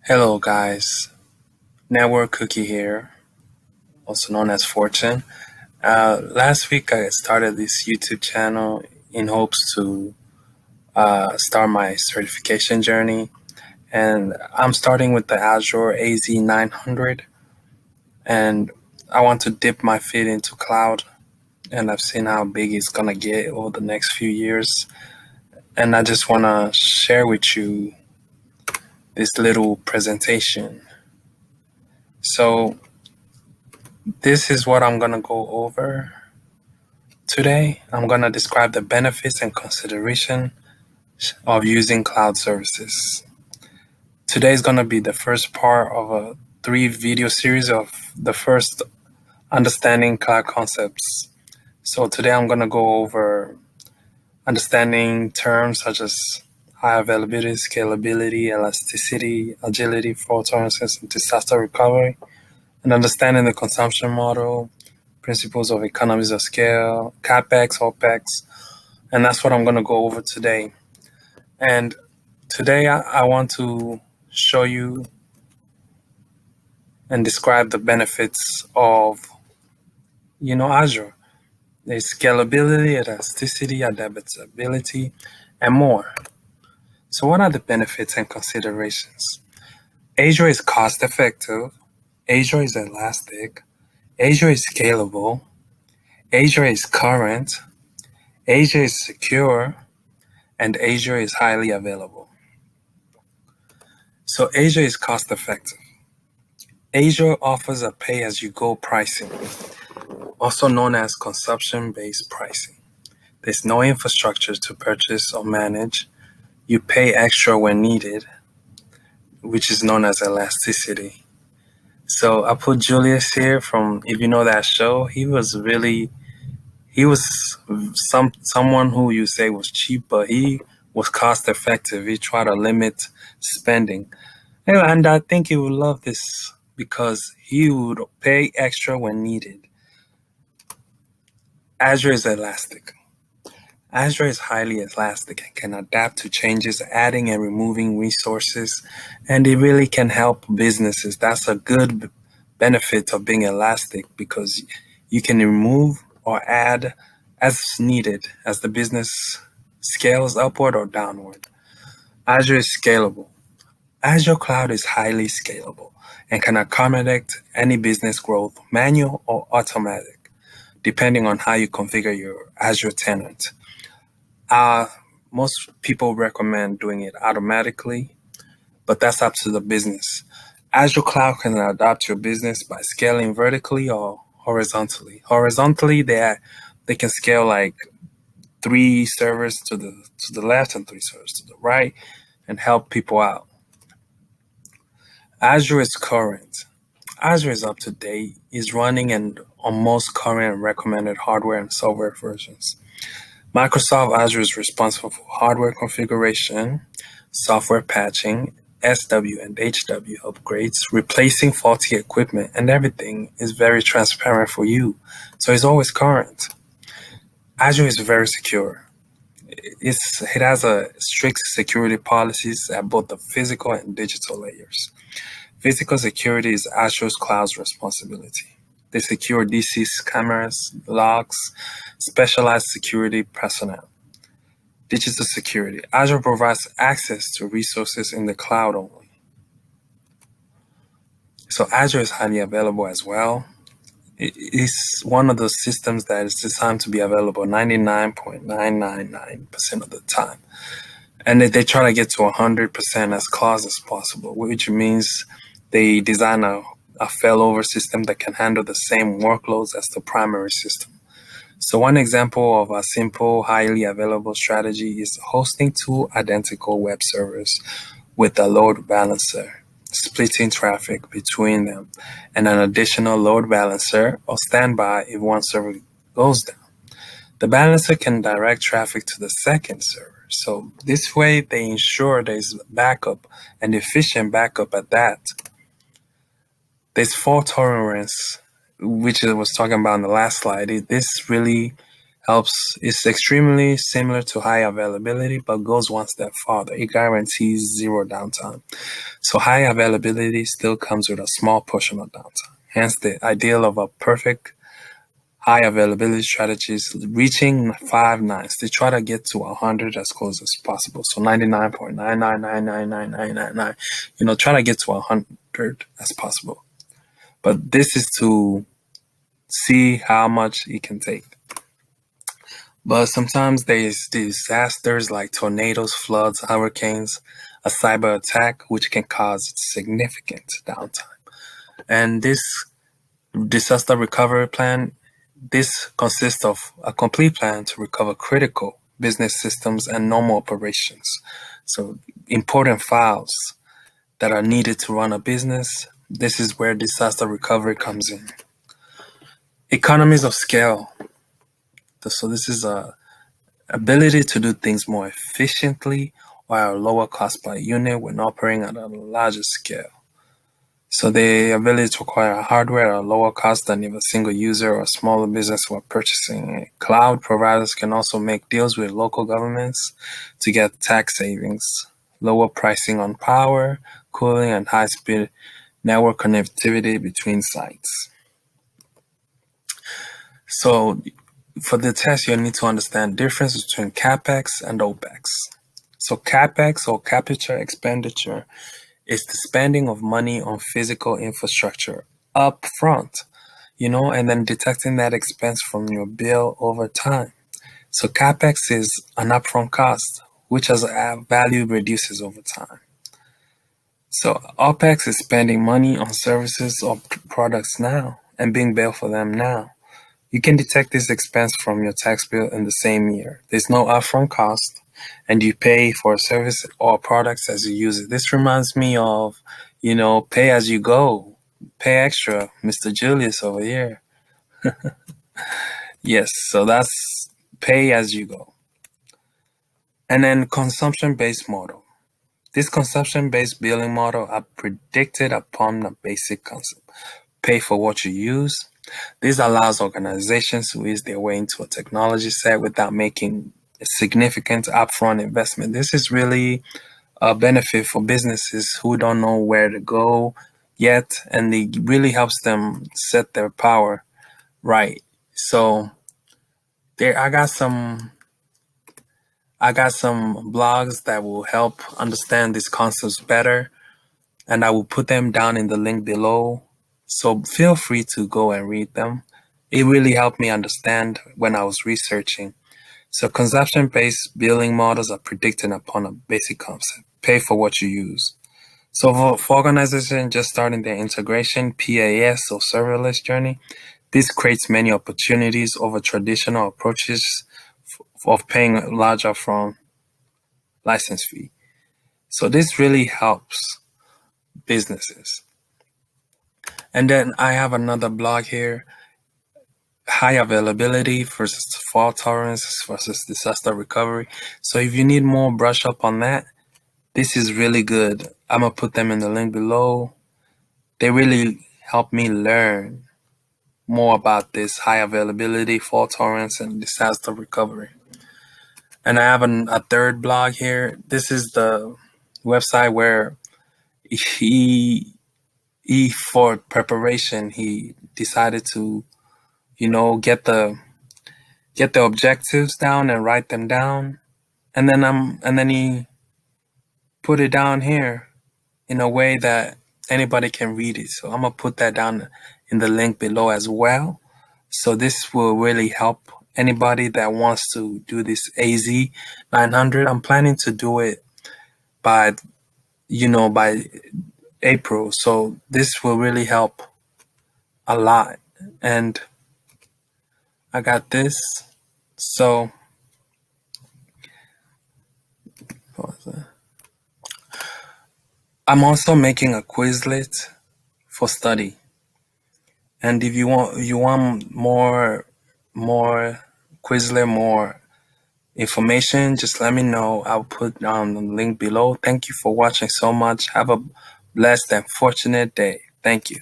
Hello guys, Network Cookie here, also known as Fortune. Last week I started this YouTube channel in hopes to start my certification journey, and I'm starting with the Azure AZ 900, and I want to dip my feet into cloud, and I've seen how big it's gonna get over the next few years, and I just want to share with you this little presentation. So this is what I'm gonna go over. Today, I'm going to describe the benefits and consideration of using cloud services. Today is going to be the first part of a 3-video series of the first understanding cloud concepts. So today I'm going to go over understanding terms such as high availability, scalability, elasticity, agility, fault tolerances, and disaster recovery, and understanding the consumption model, principles of economies of scale, CapEx, OpEx, and that's what I'm going to go over today. And today I want to show you and describe the benefits of, Azure. There's scalability, elasticity, adaptability, and more. So what are the benefits and considerations? Azure is cost effective. Azure is elastic. Azure is scalable. Azure is current. Azure is secure. And Azure is highly available. So Azure is cost effective. Azure offers a pay-as-you-go pricing, also known as consumption-based pricing. There's no infrastructure to purchase or manage. You pay extra when needed, which is known as elasticity. So I put Julius here from, if you know that show, he was someone who you say was cheap, but he was cost effective. He tried to limit spending. And I think he would love this because he would pay extra when needed. Azure is elastic. Azure is highly elastic and can adapt to changes, adding and removing resources, and it really can help businesses. That's a good benefit of being elastic because you can remove or add as needed as the business scales upward or downward. Azure is scalable. Azure Cloud is highly scalable and can accommodate any business growth, manual or automatic, depending on how you configure your Azure tenant. Most people recommend doing it automatically, but that's up to the business. Azure Cloud can adapt your business by scaling vertically or horizontally. Horizontally, they can scale like 3 servers to the left and 3 servers to the right and help people out. Azure is current. Azure is up to date, is running and on most current and recommended hardware and software versions. Microsoft Azure is responsible for hardware configuration, software patching, SW and HW upgrades, replacing faulty equipment, and everything is very transparent for you. So it's always current. Azure is very secure. It has a strict security policies at both the physical and digital layers. Physical security is Azure's cloud's responsibility. They secure DC's cameras, logs, specialized security personnel. Digital security. Azure provides access to resources in the cloud only. So Azure is highly available as well. It is one of those systems that is designed to be available 99.999% of the time. And they try to get to 100% as close as possible, which means they design a failover system that can handle the same workloads as the primary system. So one example of a simple, highly available strategy is hosting 2 identical web servers with a load balancer, splitting traffic between them, and an additional load balancer or standby if one server goes down. The balancer can direct traffic to the second server. So this way they ensure there's backup and efficient backup at that. There's fault tolerance, which I was talking about in the last slide. This really It's extremely similar to high availability, but goes one step farther. It guarantees zero downtime. So high availability still comes with a small portion of downtime. Hence the ideal of a perfect high availability strategy is reaching 5 nines. They try to get to 100 as close as possible. So 99.9999999, try to get to 100 as possible. But this is to see how much it can take. But sometimes there's disasters like tornadoes, floods, hurricanes, a cyber attack, which can cause significant downtime. And this disaster recovery plan, this consists of a complete plan to recover critical business systems and normal operations. So important files that are needed to run a business. This is where disaster recovery comes in. Economies of scale. So this is a ability to do things more efficiently or at a lower cost per unit when operating at a larger scale. So the ability to acquire hardware at a lower cost than if a single user or a smaller business were purchasing it. Cloud providers can also make deals with local governments to get tax savings, lower pricing on power, cooling, and high-speed network connectivity between sites. So for the test, you need to understand the difference between CapEx and OpEx. So CapEx, or Capital Expenditure, is the spending of money on physical infrastructure up front, and then detecting that expense from your bill over time. So CapEx is an upfront cost, which as value reduces over time. So OpEx is spending money on services or products now and being billed for them now. You can detect this expense from your tax bill in the same year. There's no upfront cost, and you pay for a service or products as you use it. This reminds me of, pay as you go, pay extra, Mr. Julius over here. Yes, so that's pay as you go. And then consumption-based model. This consumption-based billing model are predicted upon the basic concept. Pay for what you use. This allows organizations to ease their way into a technology set without making a significant upfront investment. This is really a benefit for businesses who don't know where to go yet, and it really helps them set their power right. So I got some blogs that will help understand these concepts better, and I will put them down in the link below. So feel free to go and read them. It really helped me understand when I was researching. So consumption-based billing models are predicted upon a basic concept: pay for what you use. So for organizations just starting their integration, PaaS or serverless journey, this creates many opportunities over traditional approaches of paying a large upfront license fee. So this really helps businesses. And then I have another blog here: high availability versus fault tolerance versus disaster recovery. So if you need more brush up on that, this is really good. I'm gonna put them in the link below. They really help me learn more about this high availability, fault tolerance, and disaster recovery. And I have a third blog here. This is the website where he for preparation, he decided to, get the objectives down and write them down, and then he put it down here in a way that anybody can read it. So I'm gonna put that down in the link below as well. So this will really help anybody that wants to do this AZ 900. I'm planning to do it by April. So this will really help a lot. And I got this. So I'm also making a Quizlet for study. And if you want more Quizlet, more information, just let me know. I'll put down the link below. Thank you for watching so much. Have a blessed and fortunate day. Thank you.